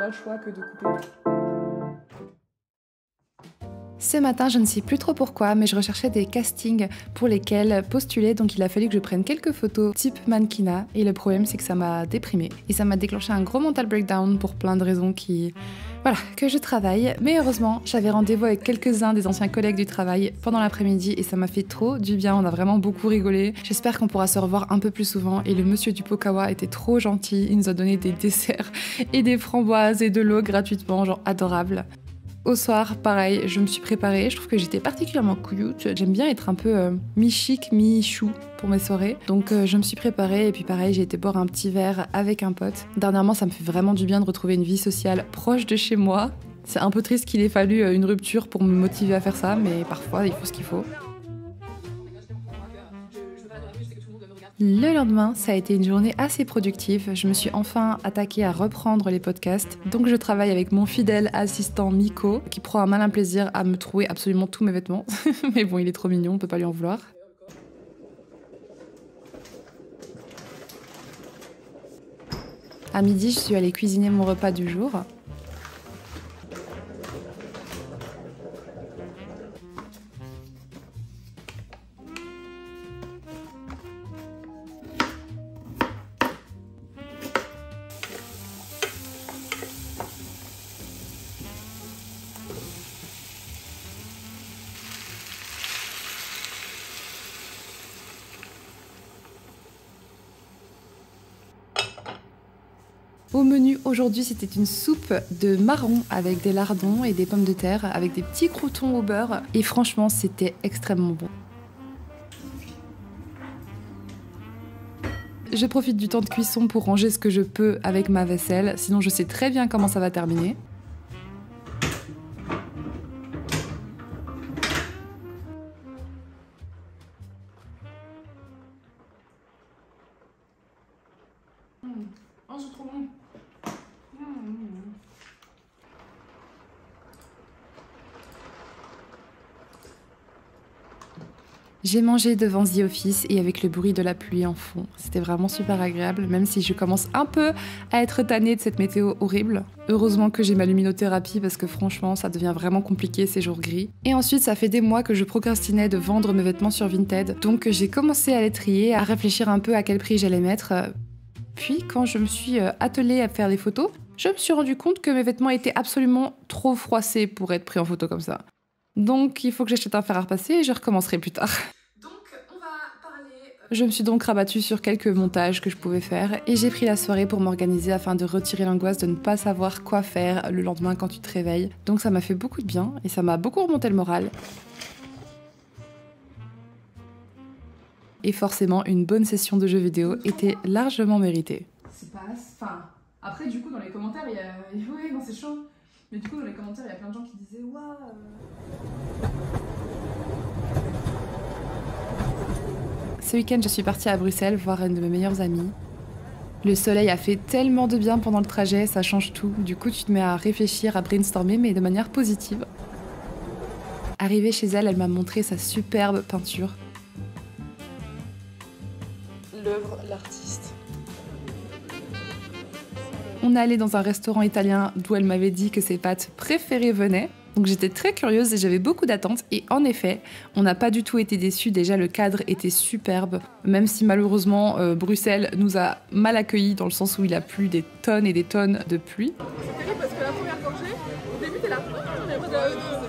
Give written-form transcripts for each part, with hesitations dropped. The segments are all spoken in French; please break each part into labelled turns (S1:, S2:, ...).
S1: le choix que de couper.
S2: Ce matin, je ne sais plus trop pourquoi, mais je recherchais des castings pour lesquels postuler, donc il a fallu que je prenne quelques photos type mannequinat, et le problème c'est que ça m'a déprimée, et ça m'a déclenché un gros mental breakdown pour plein de raisons que je travaille, mais heureusement, j'avais rendez-vous avec quelques-uns des anciens collègues du travail pendant l'après-midi, et ça m'a fait trop du bien, on a vraiment beaucoup rigolé. J'espère qu'on pourra se revoir un peu plus souvent, et le monsieur du Pokawa était trop gentil, il nous a donné des desserts, et des framboises, et de l'eau gratuitement, genre adorable. Au soir, pareil, je me suis préparée, je trouve que j'étais particulièrement cute, j'aime bien être un peu mi-chic, mi-chou pour mes soirées, donc je me suis préparée et puis pareil, j'ai été boire un petit verre avec un pote. Dernièrement, ça me fait vraiment du bien de retrouver une vie sociale proche de chez moi. C'est un peu triste qu'il ait fallu une rupture pour me motiver à faire ça, mais parfois il faut ce qu'il faut. Le lendemain, ça a été une journée assez productive. Je me suis enfin attaquée à reprendre les podcasts. Donc je travaille avec mon fidèle assistant Miko, qui prend un malin plaisir à me trouver absolument tous mes vêtements. Mais bon, il est trop mignon, on peut pas lui en vouloir. À midi, je suis allée cuisiner mon repas du jour. Au menu aujourd'hui, c'était une soupe de marron avec des lardons et des pommes de terre avec des petits croûtons au beurre et franchement, c'était extrêmement bon. Je profite du temps de cuisson pour ranger ce que je peux avec ma vaisselle, sinon je sais très bien comment ça va terminer.
S1: Oh, c'est trop bon.
S2: J'ai mangé devant The Office et avec le bruit de la pluie en fond. C'était vraiment super agréable, même si je commence un peu à être tannée de cette météo horrible. Heureusement que j'ai ma luminothérapie parce que franchement, ça devient vraiment compliqué ces jours gris. Et ensuite, ça fait des mois que je procrastinais de vendre mes vêtements sur Vinted. Donc j'ai commencé à les trier, à réfléchir un peu à quel prix j'allais mettre. Puis quand je me suis attelée à faire les photos, je me suis rendu compte que mes vêtements étaient absolument trop froissés pour être pris en photo comme ça. Donc il faut que j'achète un fer à repasser et je recommencerai plus tard. Je me suis donc rabattue sur quelques montages que je pouvais faire et j'ai pris la soirée pour m'organiser afin de retirer l'angoisse de ne pas savoir quoi faire le lendemain quand tu te réveilles. Donc ça m'a fait beaucoup de bien et ça m'a beaucoup remonté le moral. Et forcément, une bonne session de jeux vidéo était largement méritée.
S1: C'est pas... Enfin... Après, du coup, dans les commentaires, il y a... Oui, non, c'est chaud. Mais du coup, dans les commentaires, il y a plein de gens qui disaient « Waouh !»
S2: Ce week-end, je suis partie à Bruxelles voir une de mes meilleures amies. Le soleil a fait tellement de bien pendant le trajet, ça change tout. Du coup, tu te mets à réfléchir, à brainstormer, mais de manière positive. Arrivée chez elle, elle m'a montré sa superbe peinture.
S1: L'œuvre, l'artiste.
S2: On est allé dans un restaurant italien d'où elle m'avait dit que ses pâtes préférées venaient. Donc j'étais très curieuse et j'avais beaucoup d'attentes. Et en effet, on n'a pas du tout été déçus. Déjà, le cadre était superbe. Même si malheureusement, Bruxelles nous a mal accueillis dans le sens où il a plu des tonnes et des tonnes de pluie.
S1: C'est terrible parce que la première gorgée, au début, t'es là.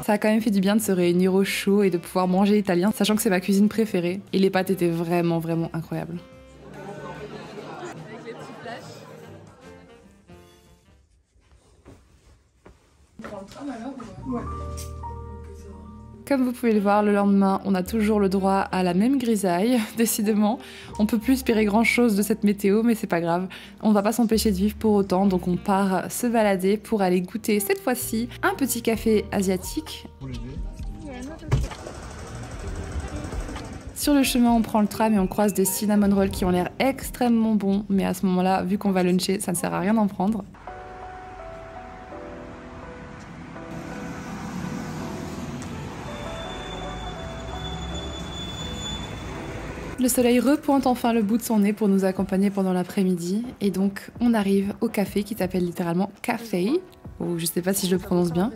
S2: Ça a quand même fait du bien de se réunir au chaud et de pouvoir manger italien, sachant que c'est ma cuisine préférée. Et les pâtes étaient vraiment, vraiment incroyables.
S1: Avec les petits flashs. On prend le tram alors ou... Ouais.
S2: Comme vous pouvez le voir, le lendemain, on a toujours le droit à la même grisaille, décidément. On peut plus espérer grand chose de cette météo, mais c'est pas grave. On va pas s'empêcher de vivre pour autant, donc on part se balader pour aller goûter cette fois-ci un petit café asiatique. Sur le chemin, on prend le tram et on croise des cinnamon rolls qui ont l'air extrêmement bons, mais à ce moment-là, vu qu'on va luncher, ça ne sert à rien d'en prendre. Le soleil repointe enfin le bout de son nez pour nous accompagner pendant l'après-midi. Et donc, on arrive au café qui s'appelle littéralement Café. Ou je sais pas si je le prononce bien.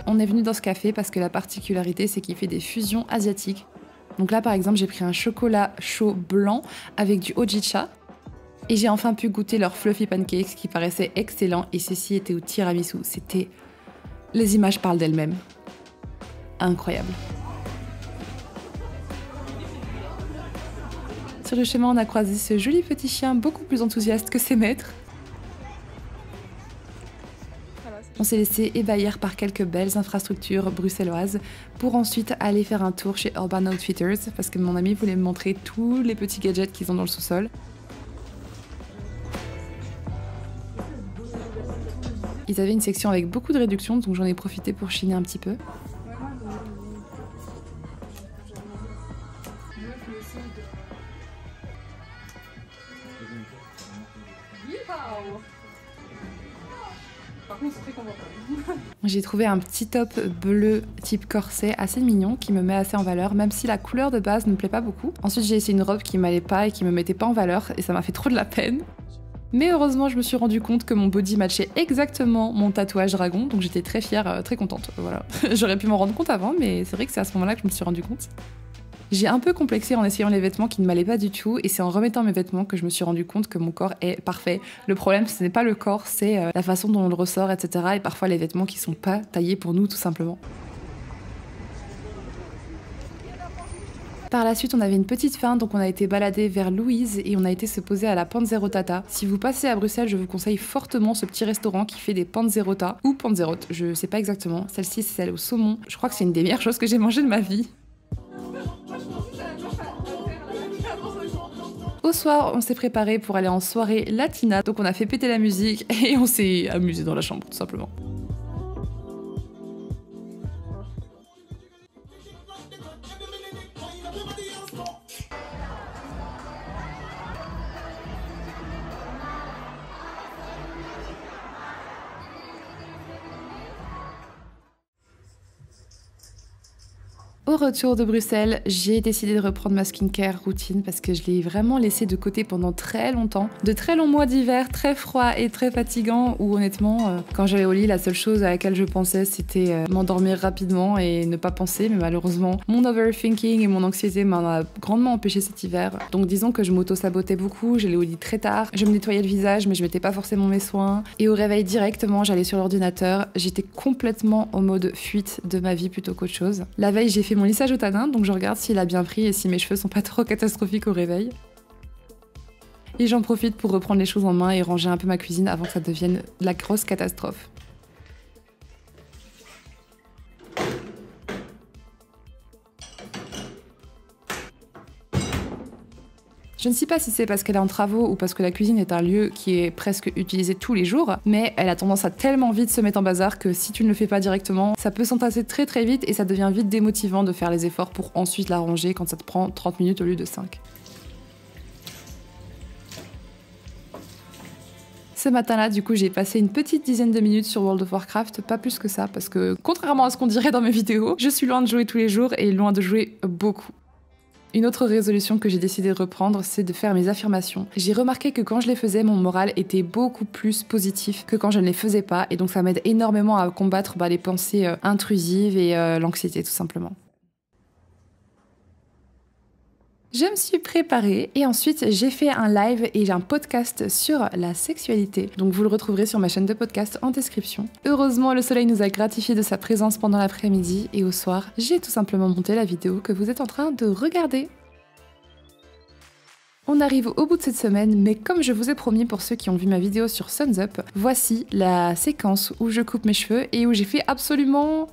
S2: On est venu dans ce café parce que la particularité, c'est qu'il fait des fusions asiatiques. Donc là, par exemple, j'ai pris un chocolat chaud blanc avec du hojicha. Et j'ai enfin pu goûter leurs fluffy pancakes qui paraissaient excellents. Et ceci était au tiramisu. C'était... Les images parlent d'elles-mêmes. Incroyable. Sur le chemin, on a croisé ce joli petit chien beaucoup plus enthousiaste que ses maîtres. On s'est laissé ébahir par quelques belles infrastructures bruxelloises pour ensuite aller faire un tour chez Urban Outfitters parce que mon ami voulait me montrer tous les petits gadgets qu'ils ont dans le sous-sol. Ils avaient une section avec beaucoup de réductions, donc j'en ai profité pour chiner un petit peu. J'ai trouvé un petit top bleu type corset assez mignon qui me met assez en valeur, même si la couleur de base ne me plaît pas beaucoup. Ensuite j'ai essayé une robe qui m'allait pas et qui me mettait pas en valeur et ça m'a fait trop de la peine. Mais heureusement, je me suis rendu compte que mon body matchait exactement mon tatouage dragon, donc j'étais très fière, très contente. Voilà. J'aurais pu m'en rendre compte avant, mais c'est vrai que c'est à ce moment-là que je me suis rendu compte. J'ai un peu complexé en essayant les vêtements qui ne m'allaient pas du tout, et c'est en remettant mes vêtements que je me suis rendu compte que mon corps est parfait. Le problème, ce n'est pas le corps, c'est la façon dont on le ressort, etc. Et parfois les vêtements qui sont pas taillés pour nous, tout simplement. Par la suite, on avait une petite faim, donc on a été baladé vers Louise et on a été se poser à la Panzerotata. Si vous passez à Bruxelles, je vous conseille fortement ce petit restaurant qui fait des panzerota ou panzerotes, je sais pas exactement. Celle-ci, c'est celle au saumon. Je crois que c'est une des meilleures choses que j'ai mangées de ma vie. Au soir, on s'est préparé pour aller en soirée latina, donc on a fait péter la musique et on s'est amusé dans la chambre, tout simplement. Au retour de Bruxelles, j'ai décidé de reprendre ma skincare routine parce que je l'ai vraiment laissée de côté pendant très longtemps. De très longs mois d'hiver très froids et très fatigants où honnêtement, quand j'allais au lit, la seule chose à laquelle je pensais c'était m'endormir rapidement et ne pas penser. Mais malheureusement, mon overthinking et mon anxiété m'en a grandement empêché cet hiver. Donc disons que je m'auto-sabotais beaucoup, j'allais au lit très tard, je me nettoyais le visage mais je mettais pas forcément mes soins. Et au réveil directement, j'allais sur l'ordinateur, j'étais complètement en mode fuite de ma vie plutôt qu'autre chose. La veille, j'ai fait mon lissage au tanin, donc je regarde s'il a bien pris et si mes cheveux sont pas trop catastrophiques au réveil. Et j'en profite pour reprendre les choses en main et ranger un peu ma cuisine avant que ça devienne la grosse catastrophe. Je ne sais pas si c'est parce qu'elle est en travaux ou parce que la cuisine est un lieu qui est presque utilisé tous les jours, mais elle a tendance à tellement vite se mettre en bazar que si tu ne le fais pas directement, ça peut s'entasser très très vite et ça devient vite démotivant de faire les efforts pour ensuite la ranger quand ça te prend 30 minutes au lieu de 5. Ce matin-là, du coup, j'ai passé une petite dizaine de minutes sur World of Warcraft, pas plus que ça, parce que contrairement à ce qu'on dirait dans mes vidéos, je suis loin de jouer tous les jours et loin de jouer beaucoup. Une autre résolution que j'ai décidé de reprendre, c'est de faire mes affirmations. J'ai remarqué que quand je les faisais, mon moral était beaucoup plus positif que quand je ne les faisais pas, et donc ça m'aide énormément à combattre les pensées intrusives et l'anxiété tout simplement. Je me suis préparée et ensuite j'ai fait un live et j'ai un podcast sur la sexualité. Donc vous le retrouverez sur ma chaîne de podcast en description. Heureusement, le soleil nous a gratifié de sa présence pendant l'après-midi et au soir, j'ai tout simplement monté la vidéo que vous êtes en train de regarder. On arrive au bout de cette semaine, mais comme je vous ai promis pour ceux qui ont vu ma vidéo sur Suns Up, voici la séquence où je coupe mes cheveux et où j'ai fait absolument...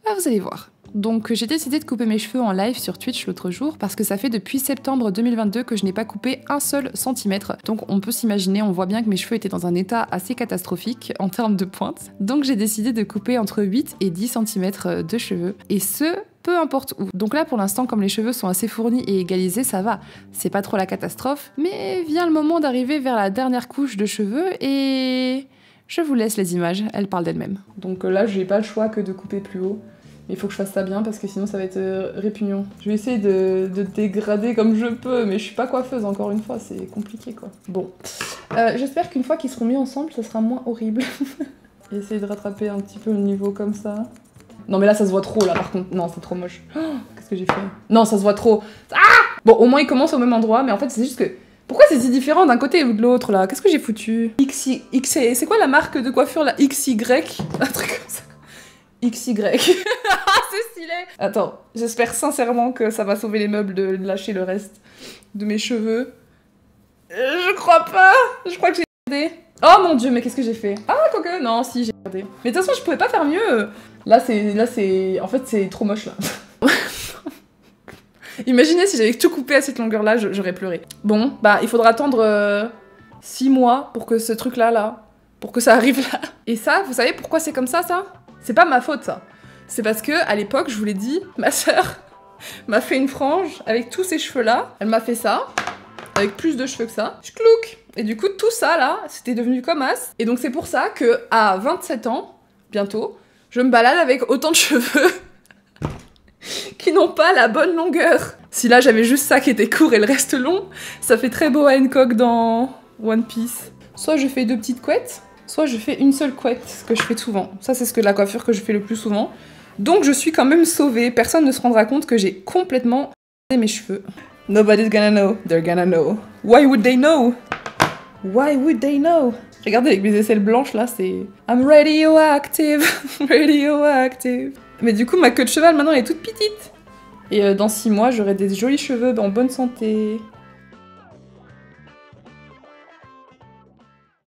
S2: vous allez voir. Donc j'ai décidé de couper mes cheveux en live sur Twitch l'autre jour parce que ça fait depuis septembre 2022 que je n'ai pas coupé un seul centimètre. Donc on peut s'imaginer, on voit bien que mes cheveux étaient dans un état assez catastrophique en termes de pointe. Donc j'ai décidé de couper entre 8 et 10 cm de cheveux. Et ce, peu importe où. Donc là, pour l'instant, comme les cheveux sont assez fournis et égalisés, ça va. C'est pas trop la catastrophe. Mais vient le moment d'arriver vers la dernière couche de cheveux et... je vous laisse les images, elles parlent d'elles-mêmes. Donc là, j'ai pas le choix que de couper plus haut. Il faut que je fasse ça bien parce que sinon ça va être répugnant. Je vais essayer de dégrader comme je peux, mais je suis pas coiffeuse encore une fois, c'est compliqué quoi. Bon, j'espère qu'une fois qu'ils seront mis ensemble, ça sera moins horrible. Essayer de rattraper un petit peu le niveau comme ça. Non mais là ça se voit trop là par contre, non c'est trop moche. Oh, qu'est-ce que j'ai fait? Non ça se voit trop. Ah bon au moins ils commencent au même endroit, mais en fait c'est juste que... pourquoi c'est si différent d'un côté ou de l'autre là? Qu'est-ce que j'ai foutu? C'est quoi la marque de coiffure là? XY? Un truc comme ça. XY. C'est stylé. Attends, j'espère sincèrement que ça va sauver les meubles de lâcher le reste de mes cheveux. Je crois pas. Je crois que j'ai regardé. Oh mon dieu, mais qu'est-ce que j'ai fait? Ah, quoique, non, si, j'ai regardé. Mais de toute façon, je pouvais pas faire mieux. Là, c'est... en fait, c'est trop moche, là. Imaginez si j'avais tout coupé à cette longueur-là, j'aurais pleuré. Bon, bah, il faudra attendre 6 mois pour que ce truc-là, pour que ça arrive là. Et ça, vous savez pourquoi c'est comme ça? C'est pas ma faute, ça. C'est parce que, à l'époque, je vous l'ai dit, ma sœur m'a fait une frange avec tous ces cheveux-là. Elle m'a fait ça, avec plus de cheveux que ça. Ch'clouc. Et du coup, tout ça, là, c'était devenu comme as. Et donc, c'est pour ça que, à 27 ans, bientôt, je me balade avec autant de cheveux qui n'ont pas la bonne longueur. Si là, j'avais juste ça qui était court et le reste long, ça fait très beau à Hancock dans One Piece. Soit je fais 2 petites couettes, soit je fais une seule couette, ce que je fais souvent. Ça, c'est la coiffure que je fais le plus souvent. Donc, je suis quand même sauvée. Personne ne se rendra compte que j'ai complètement mes cheveux. Nobody's gonna know. They're gonna know. Why would they know? Why would they know? Regardez avec mes aisselles blanches, là, c'est... I'm radioactive. Radioactive. Mais du coup, ma queue de cheval, maintenant, elle est toute petite. Et dans 6 mois, j'aurai des jolis cheveux en bonne santé.